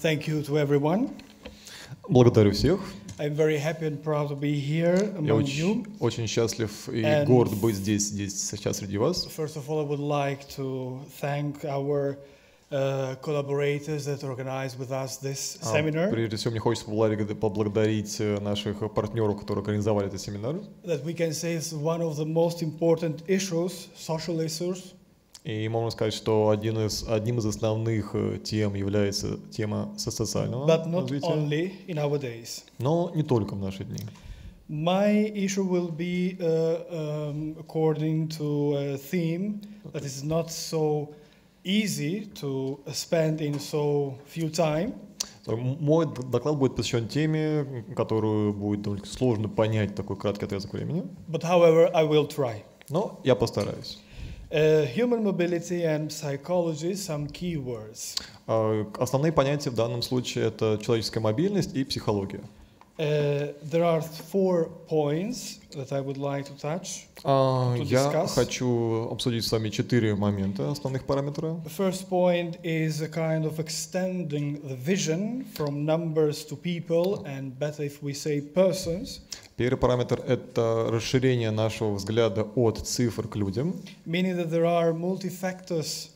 Thank you to everyone. Благодарю всех. I'm very happy and proud to be here Я among you. очень счастлив и And горд быть здесь сейчас среди вас. First of all, I would like to thank our collaborators that organized with us this seminar. Прежде всего, мне хочется поблагодарить наших партнеров, которые организовали этот семинар. That we can say is one of the most important issues, social issues. И можно сказать, что одним из основных тем является тема социального развития. Only in our days. Но не только в наши дни. My issue will be according to a theme that is not so easy to spend in so few time. Мой доклад будет посвящен теме, которую будет довольно сложно понять в такой краткий отрезок времени. But however, I will try. Но я постараюсь. Human mobility and psychology, some keywords. Основные понятия в данном случае это человеческая мобильность и психология. There are 4 points that I would like to touch. Я хочу обсудить с вами 4 момента, основных параметра. The first point is a kind of extending the vision from numbers to people, and better if we say persons. Первый параметр – это расширение нашего взгляда от цифр к людям. Meaning that there are multifactors,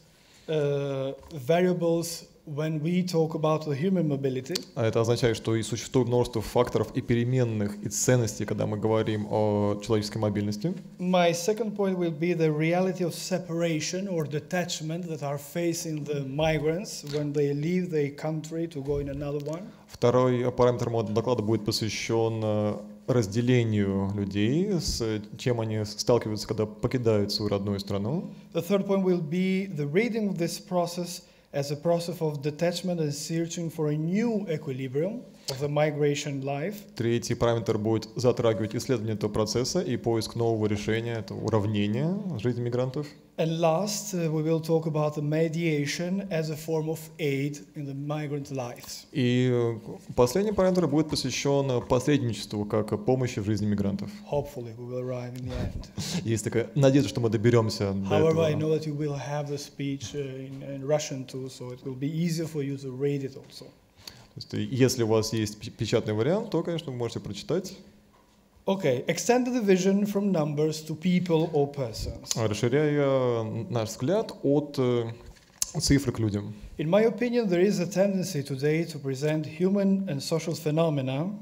variables when we talk about the human mobility. Это означает, что и существует множество факторов и переменных, и ценностей, когда мы говорим о человеческой мобильности. My second point will be the reality of separation or detachment that are facing the migrants when they leave their country to go in another one. Второй параметр моего доклада будет посвящен разделению людей, с чем они сталкиваются, когда покидают свою родную страну. The third point will be the reading of this process as a process of detachment and searching for a new equilibrium of the migration life. Третий параметр будет затрагивать исследование этого процесса и поиск нового решения, это уравнения жизни мигрантов. And last, we will talk about the mediation as a form of aid in the migrant lives. И последний параметр будет посвящен посредничеству как помощи в жизни мигрантов. Hopefully, we will arrive in the end. Есть такая надежда, что мы доберемся до However, этого. I know that you will have the speech in Russian too, so it will be easier for you to read it also. То есть, если у вас есть печатный вариант, то, конечно, вы можете прочитать. Okay, extend the vision from numbers to people or persons. Расширяя наш взгляд от цифр к людям. In my opinion, there is a tendency today to present human and social phenomena.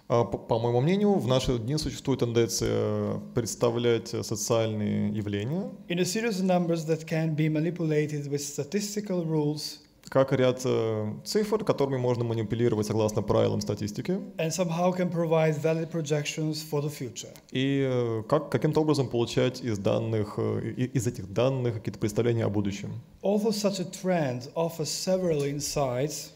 По моему мнению, в наши дни существует тенденция представлять социальные явления In a series of numbers that can be manipulated with statistical rules. Как ряд цифр, которыми можно манипулировать согласно правилам статистики. And somehow can provide valid projections for the future. И каким-то образом получать из этих данных какие-то представления о будущем. Although such a trend offers several insights,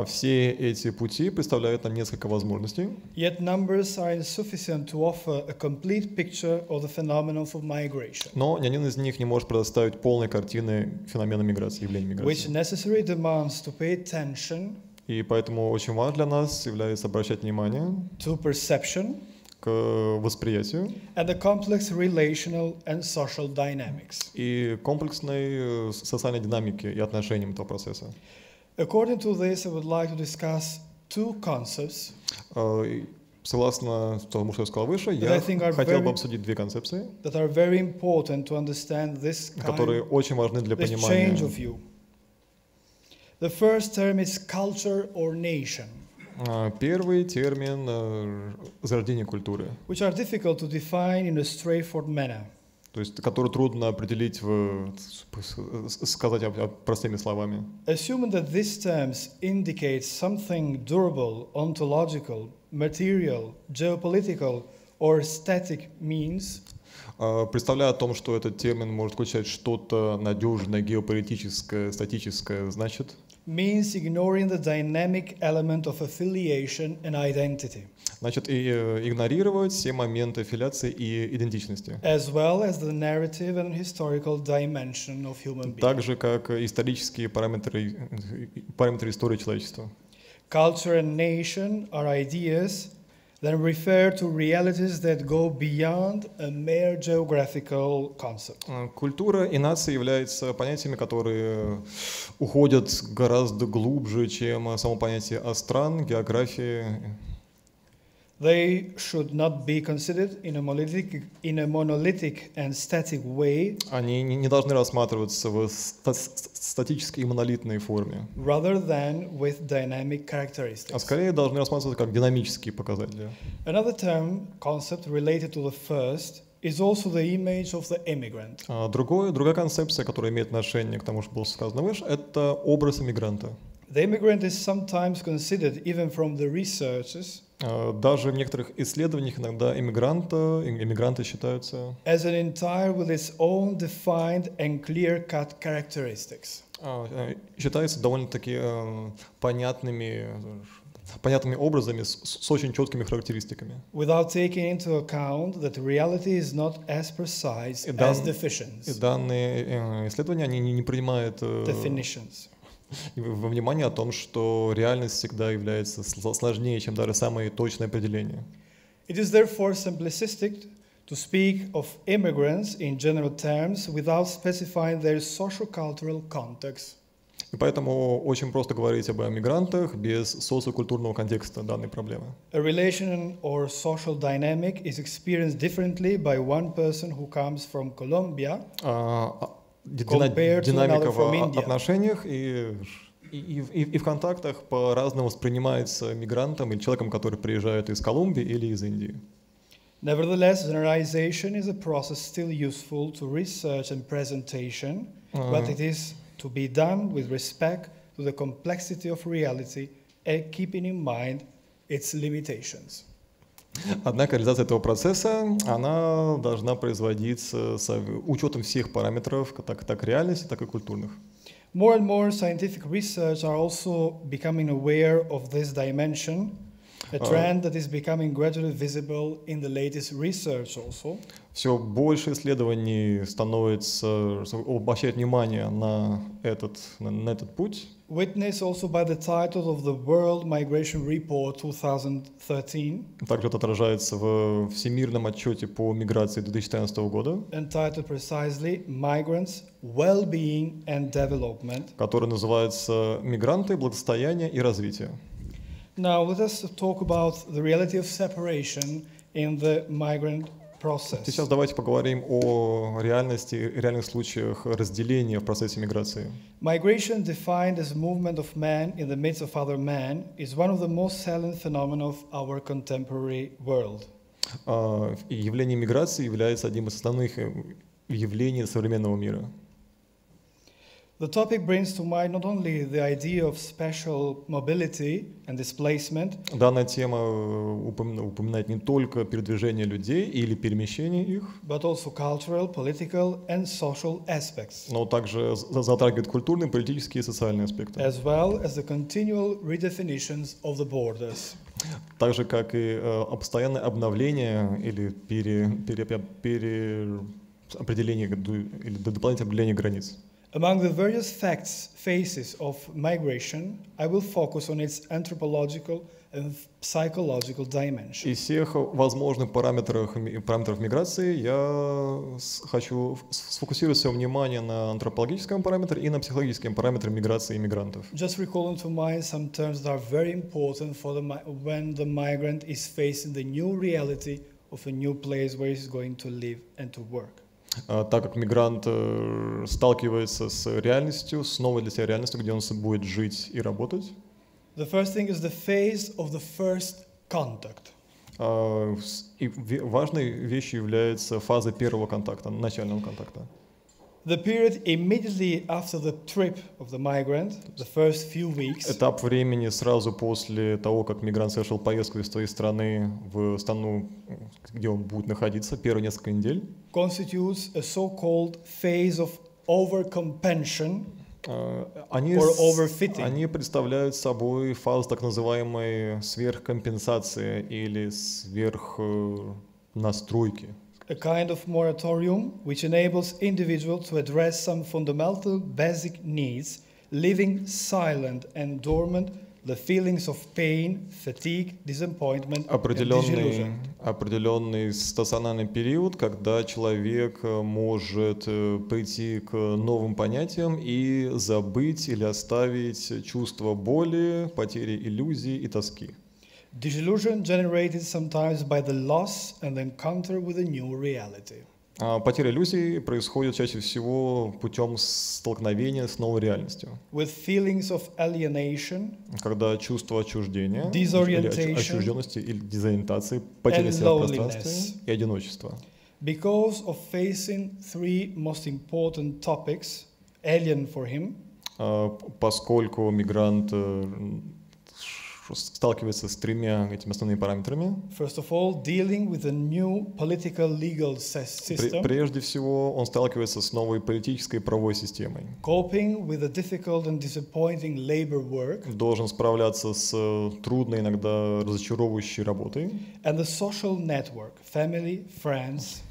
все эти пути представляют нам несколько возможностей. Yet numbers are insufficient to offer a complete picture of the phenomenon of migration. Но ни один из них не может предоставить полной картины феномена миграции, явления миграции. Which necessarily demands to pay attention. И поэтому очень важно для нас является обращать внимание to perception, к восприятию and the complex relational and social dynamics. И комплексной социальной динамики и отношениям этого процесса. According to this, I would like to discuss 2 concepts. Согласно тому, что я сказал выше, я хотел бы обсудить 2 концепции, that are very important to understand this которые очень важны для понимания. Change of view. The first term is culture or nation. Первый термин зарождение культуры, which are difficult to define in a straightforward manner. То есть, который трудно определить, сказать простыми словами. Assuming that these terms indicate something durable, ontological, material, geopolitical or static means, представляя о том, что этот термин может включать что-то надежное, геополитическое, статическое, значит, means ignoring the dynamic element of affiliation and identity. Значит, игнорировать все моменты аффилиации и идентичности. As well as the narrative and historical dimension of human being. Так же, как исторические параметры истории человечества. Culture and nation are ideas then refer to realities that go beyond a mere geographical concept. Культура и нация являются понятиями, которые уходят гораздо глубже, чем само понятие стран, географии. They should not be considered in a monolithic and static way. Они не должны рассматриваться в статической и монолитной форме. Rather than with dynamic characteristics. А скорее должны рассматриваться как динамические показатели. Another term, concept related to the first, is also the image of the immigrant. Другая концепция, которая имеет отношение к тому, что было сказано выше, это образ иммигранта. The immigrant is sometimes considered, even from the researchers, даже в некоторых исследованиях иногда иммигранты считаются as an entire with its own defined and clear-cut characteristics. Считаются довольно-таки понятными образами с очень четкими характеристиками. Without taking into account that reality is not as precise as definitions. И данные исследования они не принимают definitions. Во внимание о том, что реальность всегда является сложнее, чем даже самые точные определения. It is therefore simplistic to speak of immigrants in general terms without specifying their socio-cultural context. И поэтому очень просто говорить об мигрантах без социокультурного контекста данной проблемы. A relation or social dynamic is experienced differently by one person who comes from Colombia. Динамика в отношениях и в контактах по-разному воспринимается мигрантом или человеком, который приезжает из Колумбии или из Индии. Nevertheless, generalization is a process still useful to research and presentation, but it is to be done with respect to the complexity of reality and keeping in mind its limitations. Однако реализация этого процесса, она должна производиться с учетом всех параметров, как реальности, так и культурных. More and more scientific research are also becoming aware of this dimension, a trend that is becoming gradually visible in the latest research also. Все больше исследований обращает внимание на этот путь. Witnessed also by the title of the World Migration Report 2013. Также это отражается в Всемирном отчете по миграции 2013 года. Entitled precisely Migrants, Well-being and Development. Который называется «Мигранты, благосостояние и развитие». Now let us talk about the reality of separation in the migrant process. Сейчас давайте поговорим о реальных случаях разделения в процессе миграции. Migration, defined as movement of man in the midst of other man, is one of the most salient phenomena of our contemporary world. Явление миграции является одним из основных явлений современного мира. The topic brings to mind not only the idea of special mobility and displacement, данная тема упоминает не только передвижение людей или перемещение их, but also cultural, political and social aspects, но также затрагивает культурные, политические и социальные аспекты, as well as the continual redefinitions of the borders. Так же, как и постоянное обновление или определение или дополнительное определение границ. Among the various phases of migration, I will focus on its anthropological and psychological dimension. Из всех возможных параметров миграции я хочу сфокусировать свое внимание на антропологическом параметре и на психологическом параметре миграции иммигрантов. Just recalling to mind some terms that are very important for when the migrant is facing the new reality of a new place where he's going to live and to work. Так как мигрант сталкивается с реальностью, с новой для себя реальностью, где он будет жить и работать. The first thing is the phase of the first contact. И важной вещью является фаза первого контакта, начального контакта. The period immediately after the trip of the migrant, the first few weeks. Этап времени сразу после того, как мигрант совершил поездку из своей страны в страну, где он будет находиться, первые несколько недель. Constitutes a so-called phase of overcompensation or overfitting. Они представляют собой фазу так называемой сверхкомпенсации или сверхнастройки. A kind of moratorium which enables individuals to address some fundamental basic needs, leaving silent and dormant the feelings of pain, fatigue, disappointment, and disillusion. Определенный стационарный период, когда человек может прийти к новым понятиям и забыть или оставить чувство боли, потери иллюзий и тоски. Disillusion generated sometimes by the loss and encounter with a new reality. Потеря иллюзий происходит чаще всего путем столкновения с новой реальностью. With feelings of alienation, когда чувство отчуждения, disorientation, или дезориентации, потери себя в пространстве и одиночества. Because of facing three most important topics alien for him, поскольку мигрант сталкивается с тремя этими основными параметрами. First of all, dealing with a new political legal system. Прежде всего, он сталкивается с новой политической правовой системой. Coping with a difficult and disappointing labor work. Должен справляться с трудной, иногда разочаровывающей работой. And the social network, family, friends.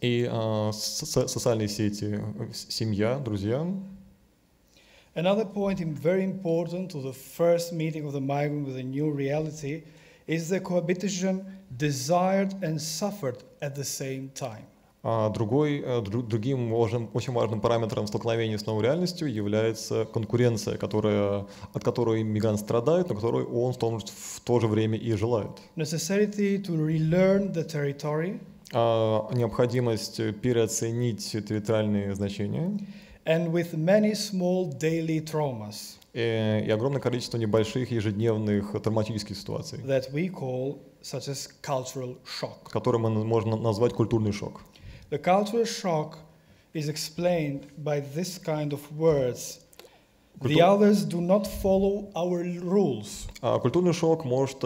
И социальные сети, семья, друзья. Another point very important to the first meeting of the migrant with a new reality is the cohabitation desired and suffered at the same time. Другим очень важным параметром столкновения с новой реальностью является конкуренция, от которой мигрант страдает, но которую он в то же время и желает. Necessity to relearn the territory. Необходимость переоценить территориальные значения. And with many small daily traumas. И огромное количество небольших ежедневных травматических ситуаций. That we call such as cultural shock. Которые можно назвать культурный шок. The cultural shock is explained by this kind of words. The others do not follow our rules. Культурный шок может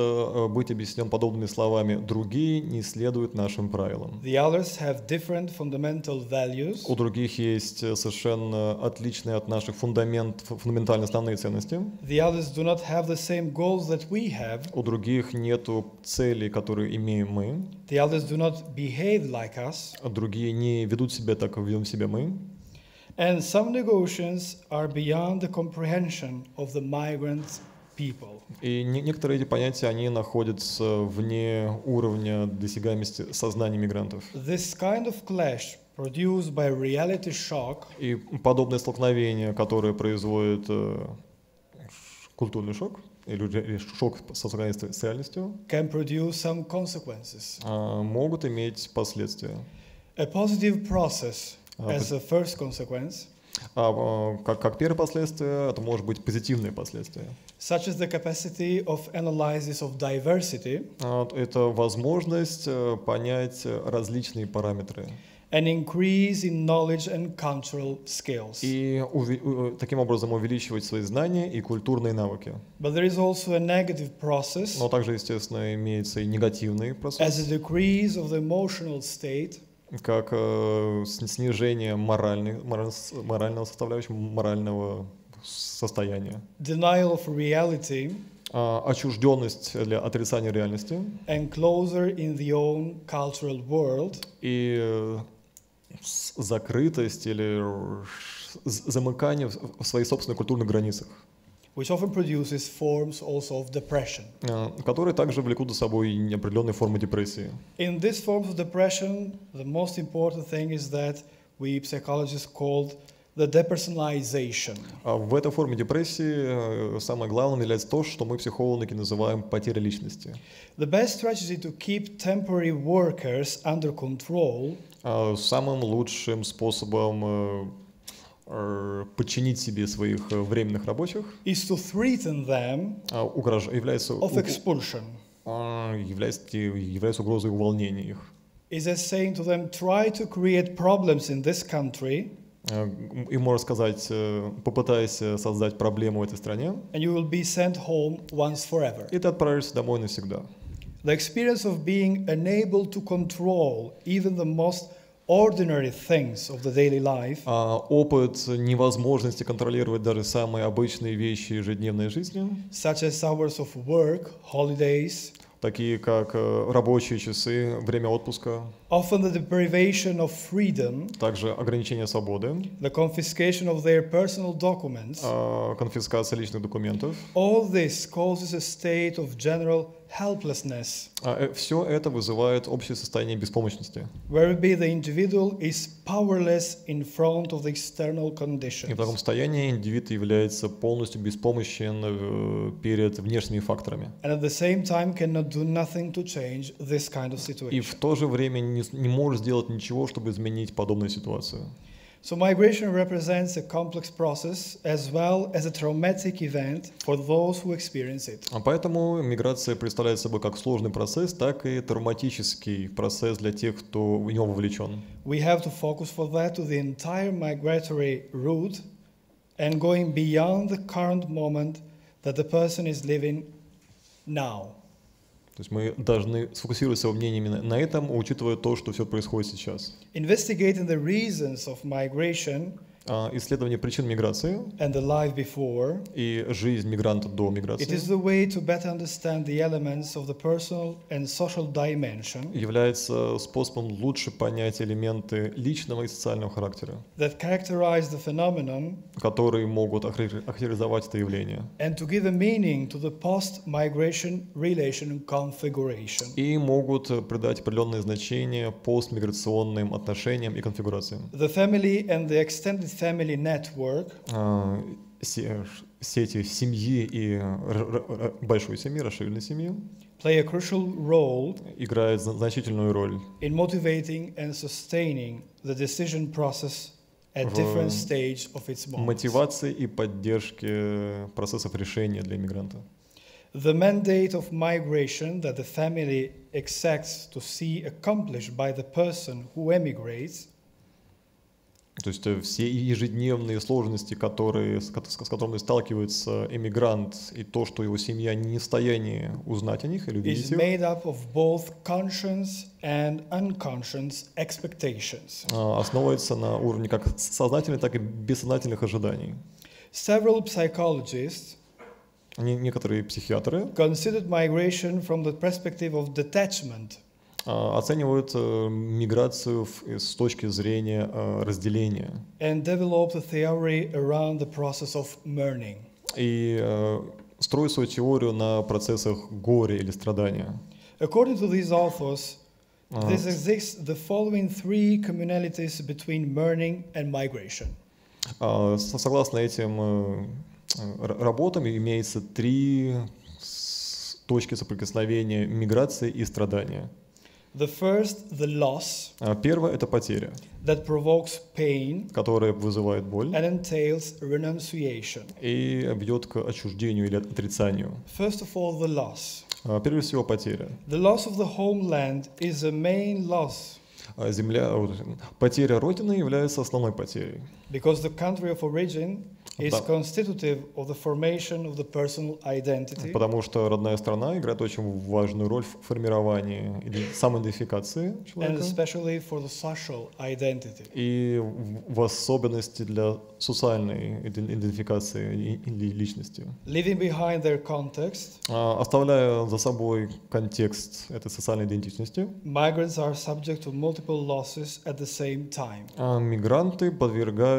быть объяснен подобными словами: другие не следуют нашим правилам. The others have different fundamental values. У других есть совершенно отличные от наших фундаментально основные ценности. The others do not have the same goals that we have. У других нету целей, которые имеем мы. The others do not behave like us. Другие не ведут себя так, как ведем себя мы. And some negotiations are beyond the comprehension of the migrant people. И некоторые эти понятия, они находятся вне уровня досягаемости сознания мигрантов. This kind of clash produced by reality shock. И подобное столкновение, которое производит культурный шок или шок столкновения с реальностью, can produce some consequences. Могут иметь последствия. A positive process. As a first consequence, как первое последствие, это может быть позитивное последствие. Such as the capacity of analysis of diversity. Это возможность понять различные параметры. An increase in knowledge and cultural skills. И таким образом увеличивать свои знания и культурные навыки. But there is also a negative process. Но также, естественно, имеется и негативный процесс. As a decrease of the emotional state. Как снижение морального составляющего, морального состояния. Denial of reality. Отчужденность или отрицание реальности. And closer in the own cultural world. И закрытость или замыкание в своих собственных культурных границах. Which often produces forms also of depression. Которые также влекут за собой определенные формы депрессии. In this form of depression, the most important thing is that we psychologists called the depersonalization. В этой форме депрессии самое главное является то, что мы психологи называем потерей личности. The best strategy to keep temporary workers under control. Самым лучшим способом подчинить себе своих временных рабочих is to threaten them является угрозой увольнения их. Is as saying to them, try to create problems in this country. И можно сказать, попытайся создать проблему в этой стране. And you will be sent home once forever. И ты отправишься домой навсегда. The experience of being unable to control even the most ordinary things of the daily life. Опыт невозможности контролировать даже самые обычные вещи ежедневной жизни. Such as hours of work, holidays. такие как рабочие часы, время отпуска, often the deprivation of freedom, также ограничение свободы, the confiscation of their personal documents, конфискация личных документов. all this causes a state of general helplessness, Все это вызывает общее состояние беспомощности. whereby the individual is powerless in front of the external И в conditions. таком состоянии индивид является полностью беспомощен перед внешними факторами. And at the same time cannot do nothing to change this kind of И situation. в то же время не может сделать ничего, чтобы изменить подобную ситуацию. So migration represents a complex process as well as a traumatic event for those who experience it. Поэтому миграция представляет собой как сложный процесс, так и травматический процесс для тех, кто в него вовлечен. We have to focus for that to the entire migratory route and going beyond the current moment that the person is living now. То есть мы должны сфокусировать свое мнение именно на этом, учитывая то, что все происходит сейчас. Investigating the reasons of migration Исследование причин миграции and the life before, и жизнь мигранта до it миграции is the way to better understand the elements of the personal and social dimension является способом лучше понять элементы личного и социального характера, that characterize the phenomenon которые могут охарактеризовать это явление and to give a meaning to the post-migration relation and configuration. и могут придать определенное значение постмиграционным отношениям и конфигурациям. The family and the extended family network Сети семьи и большой семьи, расширенной семьи play a crucial role играют значительную роль in motivating and sustaining the decision process at different stage of its в moments. мотивации и поддержке процессов решения для иммигранта. The mandate of migration that the family expects to see accomplished by the person who emigrates То есть все ежедневные сложности, с которыми сталкивается эмигрант, и то, что его семья не в состоянии узнать о них или увидеть is их, made up of both conscious and unconscious expectations. основывается на уровне как сознательных, так и бессознательных ожиданий. Several psychologists Некоторые психиатры considered migration from the perspective of detachment, оценивают миграцию с точки зрения разделения and developed a theory around the process of mourning. и строят свою теорию на процессах горя или страдания. According to these authors, there exists the following three communalities between mourning and migration. Согласно этим работам имеется три точки соприкосновения миграции и страдания. The first, the loss, Первое – это потеря, that provokes pain которая вызывает боль and entails renunciation. и ведет к отчуждению или отрицанию. First of all, the loss. Прежде всего, потеря. The loss of the homeland is a main loss Потеря Родины является основной потерей. because the country of origin is Да. constitutive of the formation of the personal identity Потому что родная страна играет очень важную роль в формировании или самоидентификации and человека especially for the social identity. и в особенности для социальной идентификации или личности. Leaving behind their context, Оставляя за собой контекст этой социальной идентичности, migrants are subject to multiple losses at the same time. мигранты подвергаются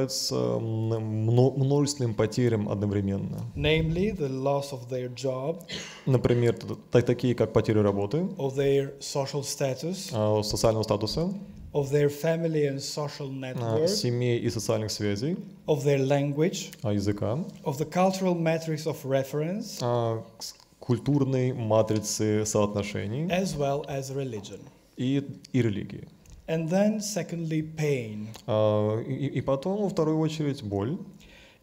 множественным потерям одновременно. Namely, the loss of their job, Например, такие как потеря работы, of their social status, социального статуса, of their family and social network, семей и социальных связей, of their language, языка, of the cultural matrix of reference, культурной матрицы соотношений as well as religion. и религии. And then, secondly, pain. И потом, во вторую очередь, боль.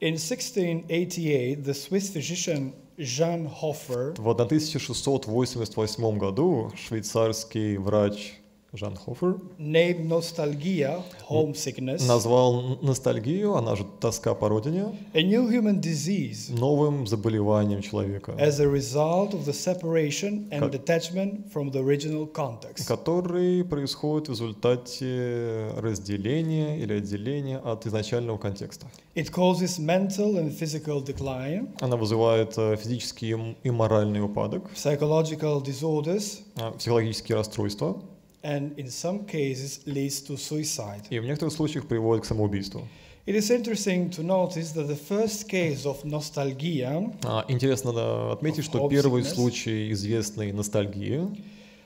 In 1688, the Swiss physician Jean Hofer В 1688 году швейцарский врач Жан Хофер named nostalgia, homesickness, назвал ностальгию, она же тоска по родине, a new human disease новым заболеванием человека, as a result of the separation and detachment from the original context. который происходит в результате разделения или отделения от изначального контекста. It causes mental and physical decline, Она вызывает физический и моральный упадок, psychological disorders, психологические расстройства, and in some cases leads to suicide. и в некоторых случаях приводит к самоубийству. It is interesting to notice that the first case of nostalgia Интересно отметить, что первый случай известной ностальгии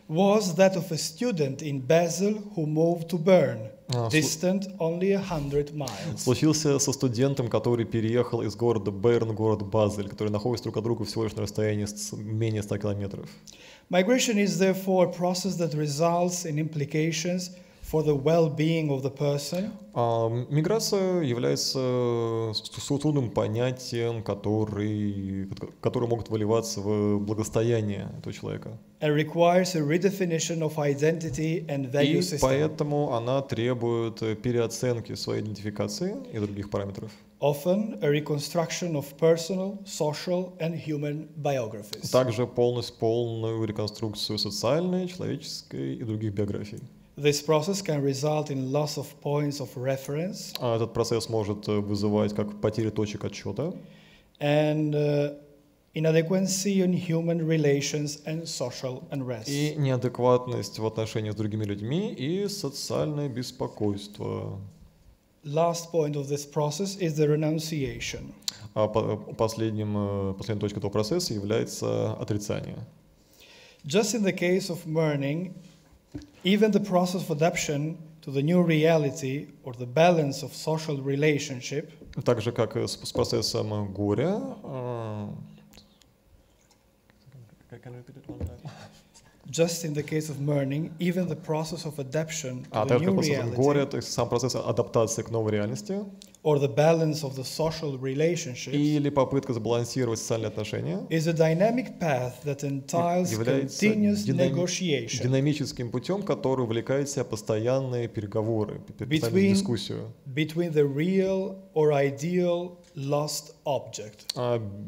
was that of a student in Basel who moved to Bern, distant only 100 miles. случился со студентом, который переехал из города Берн в город Базель, который находится друг от друга всего лишь на расстоянии менее 100 километров. Migration is therefore a process that results in implications for the well-being of the person. Миграция является структурным понятием, которые могут выливаться в благосостояние этого человека. And requires a redefinition of identity and value И system. поэтому она требует переоценки своей идентификации и других параметров. Often a reconstruction of personal, social and human biographies. Также полную реконструкцию социальной, человеческой и других биографий. This process can result in loss of points of reference Этот процесс может вызывать как потерю точек отсчета and inadequacy in human relations and social unrest. и неадекватность в отношениях с другими людьми и социальное беспокойство. Last point of this process is the renunciation. Последней точкой этого процесса является отрицание. Just in the case of mourning, even the process of adaptation to the new reality or the balance of social relationship Так же, как и с процессом горя, just in the case of mourning, even the process of adaptation to the так new как процессом горя, reality то есть сам процесс адаптации к новой реальности or the balance of the social relationships или попытка сбалансировать социальные отношения is a dynamic path that entails является continuous negotiation динамическим путем, который увлекает в себя постоянные переговоры, постоянную дискуссию between the real or ideal lost object.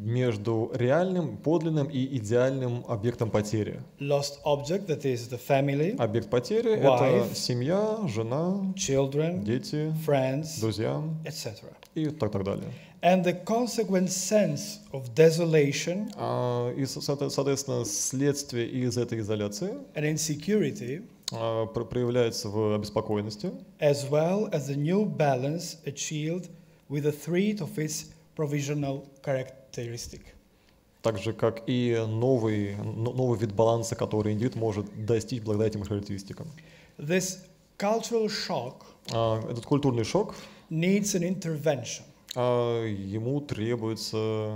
Между реальным, подлинным и идеальным объектом потери. Lost object, that is the family, Объект потери — wife, это семья, жена, children, дети, friends, друзья etc. и так далее. And the consequent sense of desolation И, соответственно, следствие из этой изоляции and insecurity, проявляется в обеспокоенности, as well as the new balance achieved with a threat of its provisional characteristic. так же, как и новый вид баланса, который индивид может достичь благодаря этим характеристикам. This cultural shock Этот культурный шок, needs an intervention. ему требуется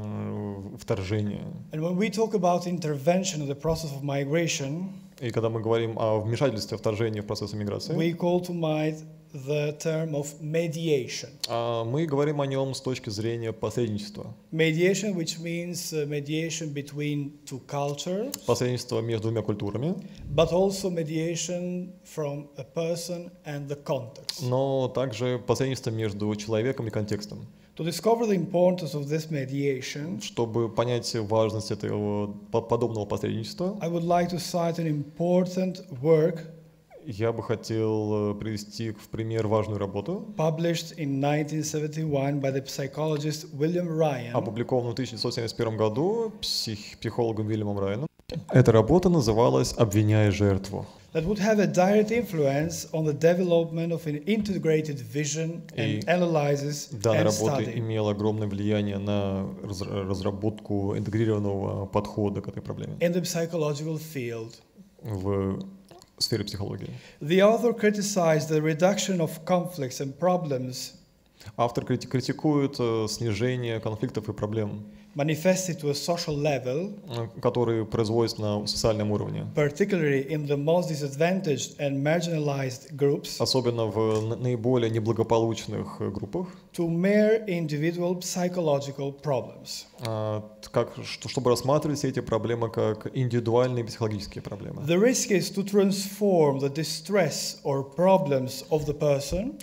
вторжение. And when we talk about intervention in the process of migration, И когда мы говорим о вмешательстве, вторжении в процесс миграции, we call to mind the term of mediation. мы говорим о нем с точки зрения посредничества. Mediation, which means mediation between two cultures, Посредничество между двумя культурами, but also mediation from a person and the context. но также посредничество между человеком и контекстом. To discover the importance of this mediation, Чтобы понять важность этого подобного посредничества, I would like to cite an important work я бы хотел привести в пример важную работу, published in 1971 by the psychologist William Ryan, опубликованную в 1971 году психологом Уильямом Райаном. Эта работа называлась «Обвиняя жертву». that would have a direct influence on the development of an integrated vision and analysis Данная and работа study имела огромное влияние на разработку интегрированного подхода к этой проблеме in the psychological field. в сфере психологии. The author criticized the reduction of conflicts and problems Автор критикует снижение конфликтов и проблем, manifested to a social level, которые производятся на социальном уровне, particularly in the most disadvantaged and marginalized groups, особенно в наиболее неблагополучных группах, to mere individual psychological problems. Чтобы рассматривать все эти проблемы как индивидуальные психологические проблемы. The risk is to transform the distress or problems of the person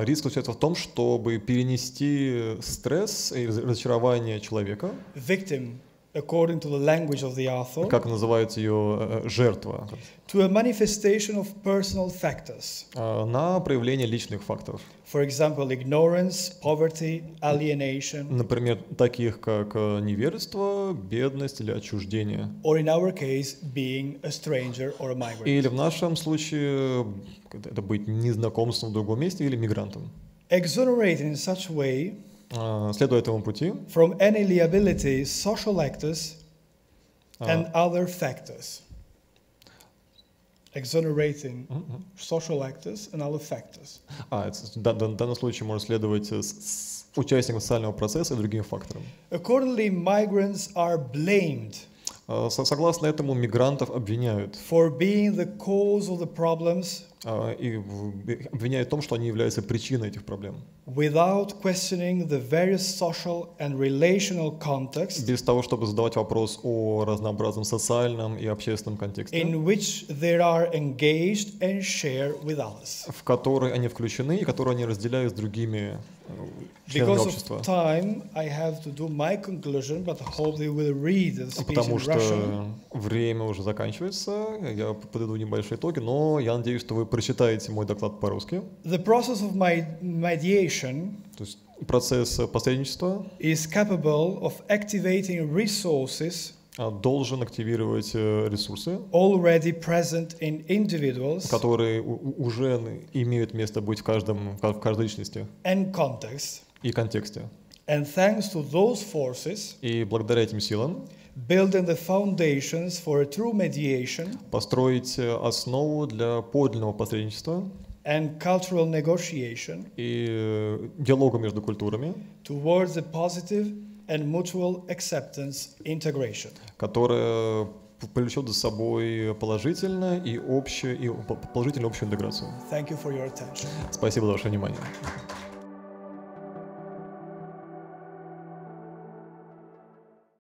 Риск заключается в том, чтобы перенести стресс и разочарование человека, victim, according to the language of the author, как называется ее жертва, to a manifestation of personal factors. на проявление личных факторов. For example, ignorance, poverty, alienation. Например, таких как невежество, бедность или отчуждение. Or in our case, being a stranger or a migrant. Или в нашем случае это быть незнакомцем в другом месте или мигрантом. Exonerating in such way Следуя этому пути, from any liability, social actors and other factors. Exonerating social actors and other factors. В данном случае можно следовать с участником социального процесса и другим факторам. Accordingly, migrants are blamed Согласно этому, мигрантов обвиняют. for being the cause of the problems И обвиняют в том, что они являются причиной этих проблем. without questioning the various social and relational contexts Без того, чтобы задавать вопрос о разнообразном социальном и общественном контексте, in which they are engaged and share with others. в который они включены и которые они разделяют с другими членами Because общества. of time, I have to do my conclusion, but I hope they will read the speech Потому in что Russian. время уже заканчивается, я подведу небольшие итоги, но я надеюсь, что вы прочитаете мой доклад по-русски. The process of mediation То есть процесс посредничества is capable of activating resources должен активировать ресурсы, already present in individuals которые уже имеют место быть в каждой личности and context. И контексте. And thanks to those forces, И благодаря этим силам building the foundations for a true mediation построить основу для подлинного посредничества and cultural negotiation и диалога между культурами, towards a positive and mutual acceptance integration. которая повлечет за собой положительную общую интеграцию. Thank you for your attention. Спасибо за ваше внимание.